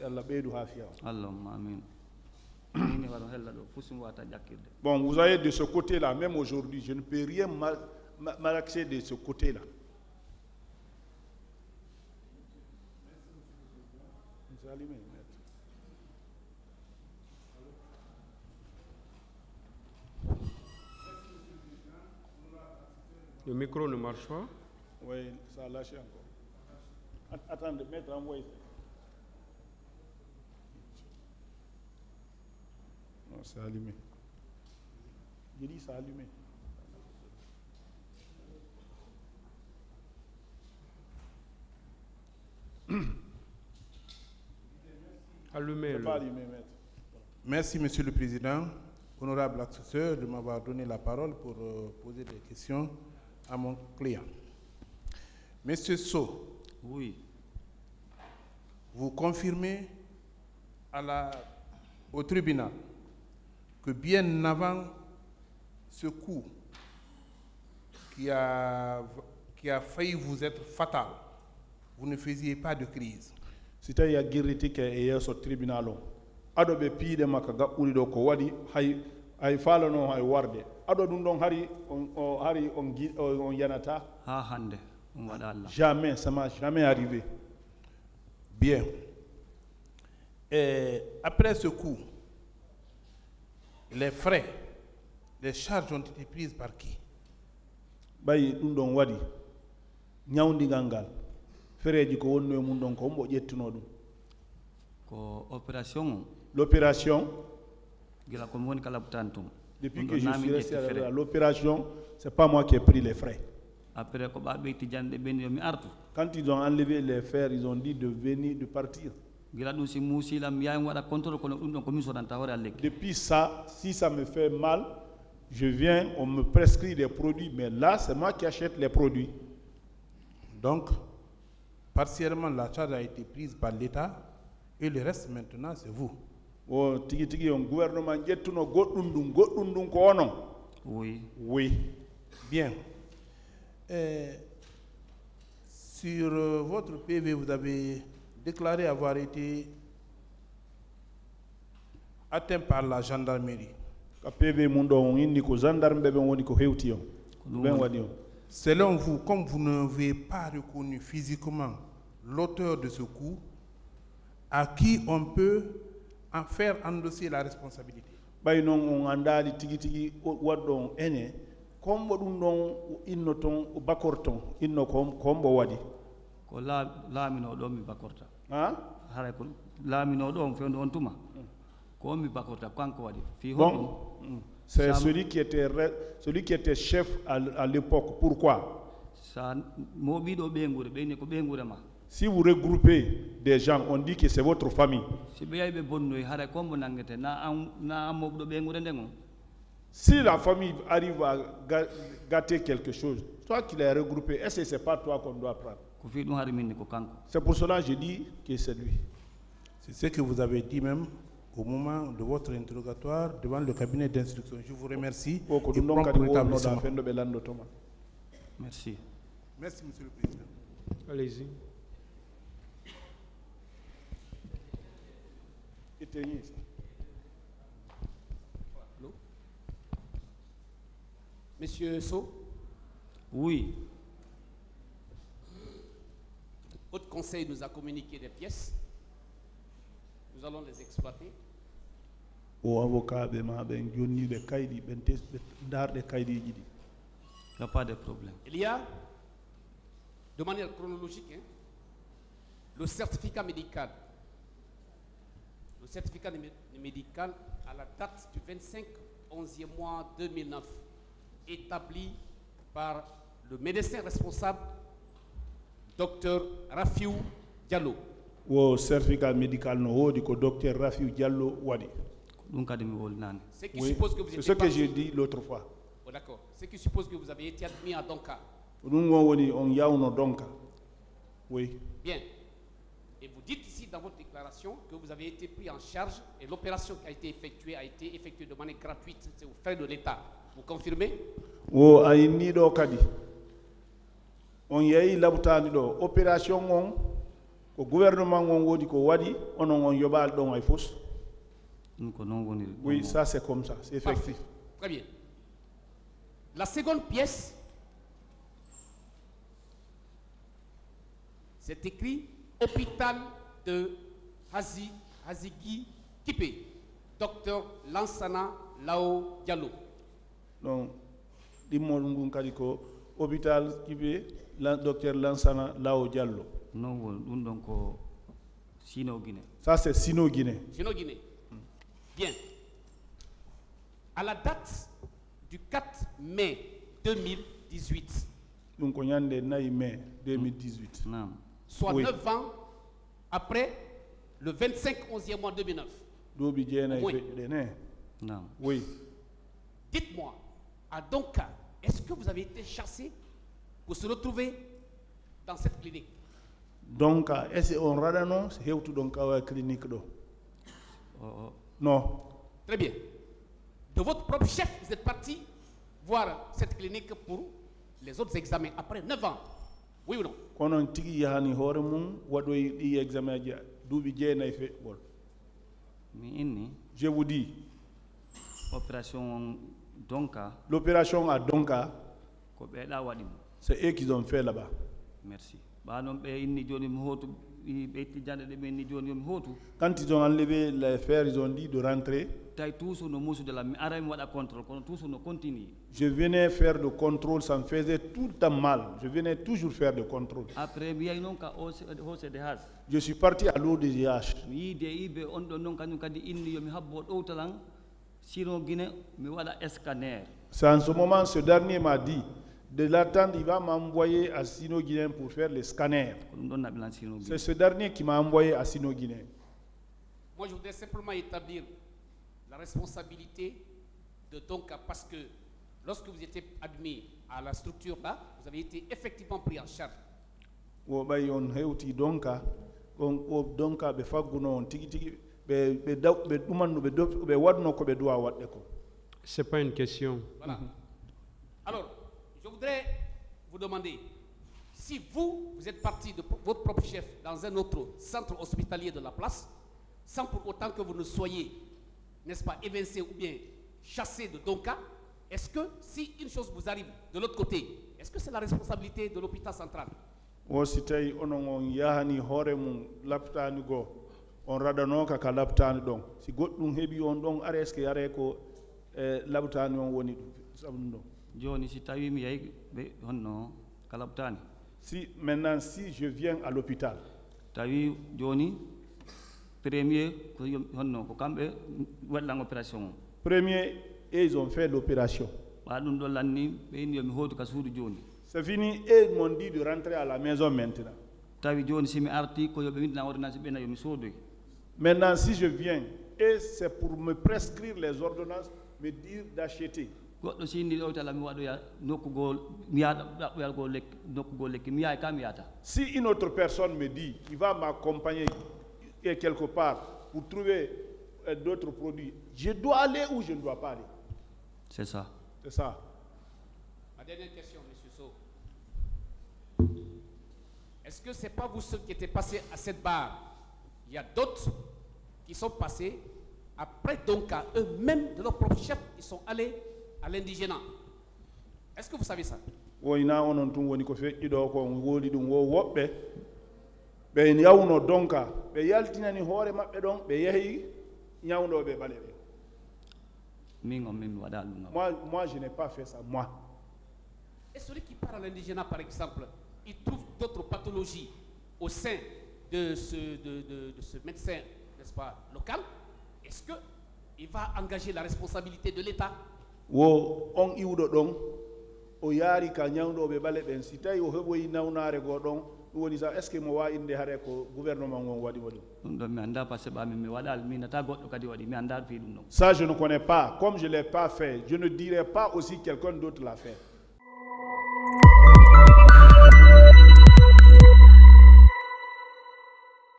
Allah ɓeydu ha fiyawa. Allahumma amin. Bon, vous voyez, de ce côté-là, même aujourd'hui, je ne peux rien malaxer de ce côté-là. Le micro ne marche pas. Oui, ça a lâché encore. Attendez, maître, envoyez. Non, c'est allumé. J'ai dit c'est allumé. Allumé. Pas allumé, maître. Merci, Monsieur le Président. Honorable assesseur, de m'avoir donné la parole pour poser des questions à mon client. Monsieur So, oui. Vous confirmez au tribunal que bien avant ce coup qui a failli vous être fatal, vous ne faisiez pas de crise. C'est-à-dire qu'il y a guérité qui est sur le tribunal. Ado be piide maka ga urido ko wadi hay falano hay warde ado dum don hari on yanata ha hande wada Allah jamais ça m'a jamais arrivé. Bien. Et après ce coup, les frais, les charges ont été prises par qui? Bayi dum don wadi nyawndi gangal fereji ko wonno mun don ko mbo jettino dum ko opération. L'opération, depuis que je suis resté à l'opération, ce n'est pas moi qui ai pris les frais. Après, quand ils ont enlevé les fers, ils ont dit de venir, de partir. Depuis ça, si ça me fait mal, je viens, on me prescrit des produits, mais là, c'est moi qui achète les produits. Donc, partiellement, la charge a été prise par l'État et le reste maintenant, c'est vous. Oh, tigi on gouvernement jettuno goddum dum ko onon. Oui. Oui. Bien. Sur votre PV, vous avez déclaré avoir été atteint par la gendarmerie. Ka PV mundo on indi ko gendarme bebe woni ko hewti on. Ben wadi on. Selon vous, comme vous n'avez pas reconnu physiquement l'auteur de ce coup, à qui on peut en faire endosser la responsabilité? Bay non on andali tigi waddo ene kombo dum don inno ton bakorton inno kombo wadi ko laamino do mi bakorta ha hare ko laamino do fe on tuma ko mi bakorta kanko wadi fi bon c'est celui qui était chef à l'époque. Pourquoi? Sa mobi do be ngure be ne ko be ngure ma. Si vous regroupez des gens, on dit que c'est votre famille. Si la famille arrive à gâter quelque chose, toi qui l'as regroupé, est-ce que ce n'est pas toi qu'on doit prendre? C'est pour cela que je dis que c'est lui. C'est ce que vous avez dit même au moment de votre interrogatoire devant le cabinet d'instruction. Je vous remercie. Merci. Merci, Monsieur le Président. Allez-y. Monsieur So? Oui. Votre conseil nous a communiqué des pièces. Nous allons les exploiter. Il n'y a pas de problème. Il y a, de manière chronologique, le certificat médical. Le certificat médical à la date du 25/11e mois 2009, établi par le médecin responsable, Dr Rafiou Diallo. Le certificat médical no dit que Dr Rafiou Diallo wadi. Ce qui suppose que vous c'est ce que j'ai dit l'autre fois. Oh, d'accord. Ce qui suppose que vous avez été admis à Donka. Oui. Bien. Et vous dites ici dans votre déclaration que vous avez été pris en charge et l'opération qui a été effectuée de manière gratuite, c'est aux frais de l'État. Vous confirmez? Oh, aïni do kadi. On yayi labtani do opération on ko gouvernement on wodi ko wadi onon on yobal don ay fos. Oui, ça c'est comme ça, c'est effectif. Parfait. Très bien. La seconde pièce, c'est écrit hôpital de Hazigui Kipé, docteur Lansana Lao Diallo. Donc, dimon kadi ko hôpital Kipé, docteur Lansana Lao Diallo. Non, donc ko Sino-Guinée. Ça c'est Sino-Guinée. Sino-Guinée. Bien. À la date du 4 mai 2018, Donc on y a des mai 2018. Non. soit Oui. 9 ans après le 25 11e mois 2009. Dobi jena Oui. Non. Oui. Dites-moi, à Donka, est-ce que vous avez été chassé pour se retrouver dans cette clinique? Donc est-ce on radano c'est hewtu donc à clinique do. Non. Très bien. De votre propre chef, vous êtes parti voir cette clinique pour les autres examens après 9 ans. Oui ou non? Konon tigi yahani hore mum wadoy di examen ja duubi jeenay fe bol. Mi inni Je vous dis, opération Donka l'opération à Donka, ko ɓeeɗa waɗimo. c'est eux qui ont fait là-bas. Merci. Ba non ɓe inni joni mi hootu ɓe tijjande ɗe ɓe inni joni yomi hootu. Quand ils ont enlevé les fers, ils ont dit de rentrer. Tawi toujours no musude la mi ara mi waɗa contrôle kono toujours no continue. Je venais faire le contrôle, ça me faisait tout le temps mal. Je venais toujours faire le contrôle. Après mi yahi noon ka OCDH Je suis parti à l'ODGH. mi yii DIB on ɗon noon kañum kadi inni yomi habbo ɗowtalan Sino-Guinée mi waɗa scanner. C'est en ce moment, ce dernier m'a dit, de l'attendre, il va m'envoyer à Sino-Guinée pour faire les scanners. Ko ɗum ɗon naɓilan Sino-Guinée. C'est ce dernier qui m'a envoyé à Sino-Guinée. Moi, je voudrais simplement établir la responsabilité de Donka parce que lorsque vous étiez admis à la structure là, vous avez été effectivement pris en charge. Wo ɓay on hewti donka o donka ɓe fagguno on tigi tigi ɓe ɗumanno ɓe waɗno ko ɓe duwa waɗde ko. C'est pas une question. Voilà. Alors, je voudrais vous demander si vous êtes parti de votre propre chef dans un autre centre hospitalier de la place, sans pour autant que vous ne soyez, n'est-ce pas, évincé ou bien chassé de Donka, est-ce que si une chose vous arrive de l'autre côté, est-ce que c'est la responsabilité de l'hôpital central? O si tawi onon on yahani hoore mum laptani goo on radanoka ka laptani ɗon si goɗɗum heeɓi on ɗon are est ce que yare ko labtani on woni ɗum sabu ɗum ɗon. Joni si tawi mi yahi ɓe honno ka labtani. Si maintenant si je viens à l'hôpital, Tawi joni premier ko honno ko kamɓe waɗlan opération o. premier et ils ont fait l'opération. Ɓa ɗum ɗo lanni ɓe inni yomi hootu ka suudu joni. C'est fini et ils m'ont dit de rentrer à la maison maintenant. Tawi joni simi arti ko yoɓe windina ordonnance ɓena yomi soodoy. Maintenant si je viens et c'est pour me prescrire les ordonnances, me dire d'acheter. Goɗɗo si inni ɗowtala mi waɗoya nokkugol mi yaɗa ɗaɓɓoyalgol lekki nokkugol lekki mi yahay ka mi yahata. Si une autre personne me dit qu'il va m'accompagner quelque part pour trouver d'autres produits, je dois aller ou je ne dois pas aller. C'est ça. C'est ça. Ma dernière question, M. Sow. Est-ce que ce n'est pas vous seul qui étiez passés à cette barre? Il y a d'autres qui sont passés après Donka, eux-mêmes de leur propre chef, ils sont allés à l'indigénat. Est-ce que vous savez ça? Woyna onon tun woni ko feƴƴiɗo ko wooli ɗum wo woɓɓe ɓe yawno donka ɓe yaltinani hoore maɓɓe ɗon ɓe yehi ñawnoɓe ɓale ɓe. Min on min mi waɗa ɗum. Moi je n'ai pas fait ça, moi. Et celui qui part à l'indigénat, par exemple, il trouve d'autres pathologies au sein de ce médecin, n'est-ce pas, local. Est-ce qu'il va engager la responsabilité de l'État? Wo on iwɗo ɗon o yaari ka ñawɗoɓe ɓale ɓen si tawi o heɓoyi nawnare goo ɗon ɗum woni sa est ce que mo wawi inde hare ko gouvernement on waɗi ɗum. Ɗum ɗon mi annda par ce que ɓami mi waɗal mi nata goɗɗo kadi waɗi mi annda fi ɗum ɗon. Ça je ne connais pas, comme je ne l'ai pas fait, je ne dirai pas aussi quelqu'un d'autre l'a fait.